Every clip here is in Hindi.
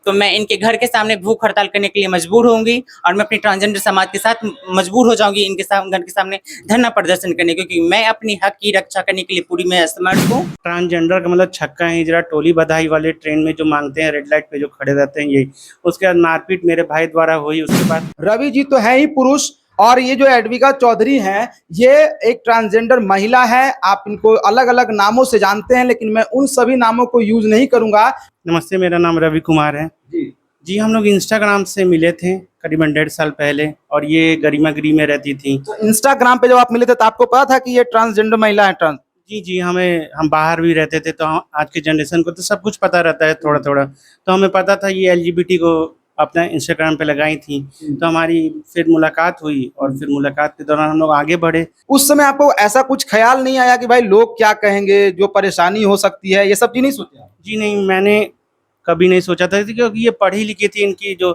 तो मैं इनके घर के सामने भूख हड़ताल करने के लिए मजबूर होंगी और मैं अपनी ट्रांसजेंडर समाज के साथ मजबूर हो जाऊंगी इनके घर के सामने धरना प्रदर्शन करने, क्योंकि मैं अपनी हक की रक्षा करने के लिए पूरी मैं असमर्थ हूँ। ट्रांसजेंडर का मतलब छक्का हिजड़ा टोली बधाई वाले ट्रेन में जो मांगते हैं, रेड लाइट पे जो खड़े रहते हैं, यही। उसके बाद मारपीट मेरे भाई द्वारा हुई। उसके बाद रवि जी तो है ही पुरुष, और ये जो एडविका चौधरी हैं ये एक ट्रांसजेंडर महिला है। आप इनको अलग अलग नामों से जानते हैं, लेकिन मैं उन सभी नामों को यूज नहीं करूंगा। नमस्ते, मेरा नाम रवि कुमार है जी। हम लोग इंस्टाग्राम से मिले थे करीबन 1.5 साल पहले, और ये गरिमागिरी में रहती थी। तो इंस्टाग्राम पे जब आप मिले थे तो आपको पता था कि ये ट्रांसजेंडर महिला है? जी, हम बाहर भी रहते थे, तो आज के जनरेशन को तो सब कुछ पता रहता है थोड़ा थोड़ा। तो हमें पता था ये LGBT को अपना इंस्टाग्राम पे लगाई थी। तो हमारी फिर मुलाकात हुई, और फिर मुलाकात के दौरान हम लोग आगे बढ़े। उस समय आपको ऐसा कुछ ख्याल नहीं आया कि भाई लोग क्या कहेंगे, जो परेशानी हो सकती है, ये सब चीज नहीं सोचा? जी नहीं, मैंने कभी नहीं सोचा था, क्योंकि ये पढ़ी लिखी थी, इनकी जो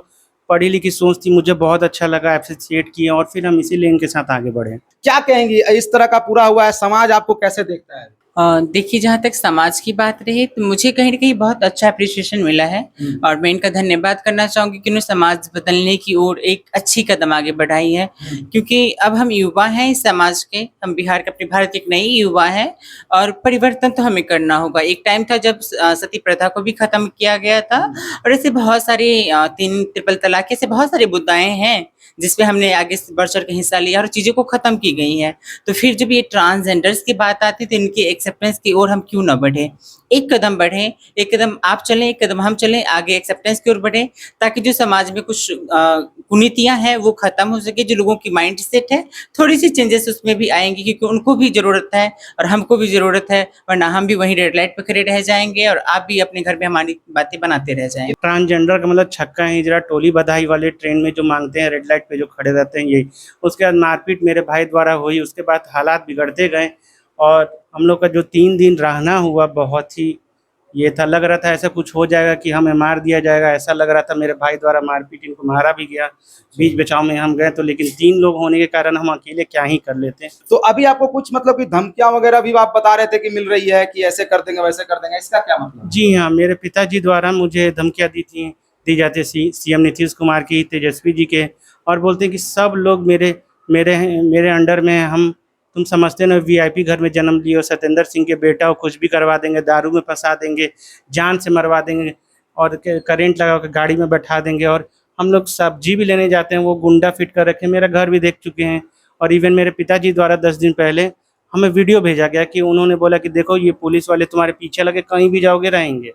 पढ़ी लिखी सोच थी मुझे बहुत अच्छा लगा, एप्रिशिएट किया, और फिर हम इसीलिए इनके साथ आगे बढ़े। क्या कहेंगी, इस तरह का पूरा हुआ है, समाज आपको कैसे देखता है? देखिए, जहाँ तक समाज की बात रही तो मुझे कहीं न कहीं बहुत अच्छा एप्रिसिएशन मिला है और मैं इनका धन्यवाद करना चाहूँगी कि उन्होंने समाज बदलने की ओर एक अच्छी कदम आगे बढ़ाई है। क्योंकि अब हम युवा हैं इस समाज के, हम बिहार के, अपने भारत के एक नई युवा हैं और परिवर्तन तो हमें करना होगा। एक टाइम था जब सती प्रथा को भी खत्म किया गया था और ऐसे बहुत सारे 3 ट्रिपल तलाक ऐसे बहुत सारे मुद्दाएँ हैं जिसपे हमने आगे से बढ़-चढ़ के हिस्सा लिया और चीज़ों को खत्म की गई हैं। तो फिर जब ये ट्रांसजेंडर्स की बात आती है तो इनकी एक्सेप्टेंस की ओर हम क्यों ना बढ़ें? एक कदम बढ़ें, एक कदम आप चलें, एक कदम हम चलें, आगे एक्सेप्टेंस की ओर बढ़ें, ताकि जो समाज में कुछ कुनीतियाँ हैं वो खत्म हो सके, जो लोगों की माइंडसेट है थोड़ी-सी चेंजेस उसमें भी आएँगी, क्योंकि उनको भी ज़रूरत है और हमको भी ज़रूरत है, वरना हम भी वहीं रेड लाइट पे खड़े रह जाएँगे और आप भी अपने घर में हमारी बातें बनाते रह जाएँगे। ट्रांसजेंडर का मतलब छक्का हिजड़ा टोली बधाई वाले ट्रेन में जो मांगते हैं, रेड लाइट पे जो खड़े रहते हैं, यही। उसके बाद मारपीट मेरे भाई द्वारा हुई। उसके बाद हालात बिगड़ते गए और हम लोग का जो 3 दिन रहना हुआ, बहुत ही ये था, लग रहा था ऐसा कुछ हो जाएगा कि हमें मार दिया जाएगा, ऐसा लग रहा था। मेरे भाई द्वारा मारपीट, इनको मारा भी गया। बीच बचाव में हम गए, तो लेकिन 3 लोग होने के कारण हम अकेले क्या ही कर लेते। तो अभी आपको कुछ मतलब कि धमकियां वगैरह भी आप बता रहे थे कि मिल रही है कि ऐसे कर देंगे वैसे कर देंगे, इसका क्या मतलब? जी हाँ, मेरे पिताजी द्वारा मुझे धमकियाँ दी जाती है, CM नीतीश कुमार की, तेजस्वी जी के, और बोलते हैं कि सब लोग मेरे मेरे मेरे अंडर में हैं। हम, तुम समझते ना, VIP घर में जन्म लिए हो, सत्येंद्र सिंह के बेटा हो, कुछ भी करवा देंगे, दारू में फंसा देंगे, जान से मरवा देंगे, और करेंट लगा के गाड़ी में बैठा देंगे। और हम लोग सब्जी भी लेने जाते हैं, वो गुंडा फिट कर रखे, मेरा घर भी देख चुके हैं। और इवन मेरे पिताजी द्वारा 10 दिन पहले हमें वीडियो भेजा गया कि उन्होंने बोला कि देखो ये पुलिस वाले तुम्हारे पीछे लगे, कहीं भी जाओगे रहेंगे,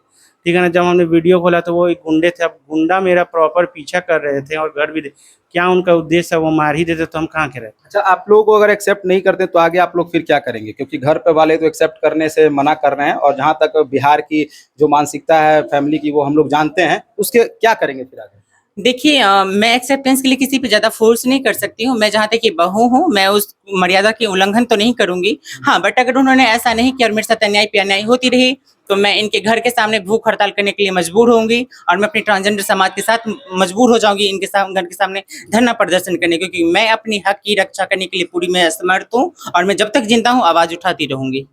ठीक है ना। जब हमने वीडियो खोला तो वो एक गुंडे थे। अब गुंडा मेरा प्रॉपर पीछा कर रहे थे और घर भी क्या उनका उद्देश्य है, वो मार ही देते तो हम कहाँ के रहते। अच्छा, आप लोग को अगर एक्सेप्ट नहीं करते तो आगे आप लोग फिर क्या करेंगे? क्योंकि घर पे वाले तो एक्सेप्ट करने से मना कर रहे हैं, और जहाँ तक बिहार की जो मानसिकता है फैमिली की वो हम लोग जानते हैं, उसके क्या करेंगे फिर आगे? देखिए, मैं एक्सेप्टेंस के लिए किसी पे ज़्यादा फ़ोर्स नहीं कर सकती हूँ। मैं जहाँ तक कि बहू हूँ, मैं उस मर्यादा की उल्लंघन तो नहीं करूँगी। हाँ, बट अगर उन्होंने ऐसा नहीं किया और मेरे साथ अन्याय पे अन्याय होती रही, तो मैं इनके घर के सामने भूख हड़ताल करने के लिए मजबूर होंगी और मैं अपनी ट्रांसजेंडर समाज के साथ मजबूर हो जाऊँगी इनके घर के सामने धरना प्रदर्शन करने, क्योंकि मैं अपनी हक की रक्षा करने के लिए पूरी मैं असमर्थ हूँ और मैं जब तक ज़िंदा हूँ आवाज़ उठाती रहूँगी।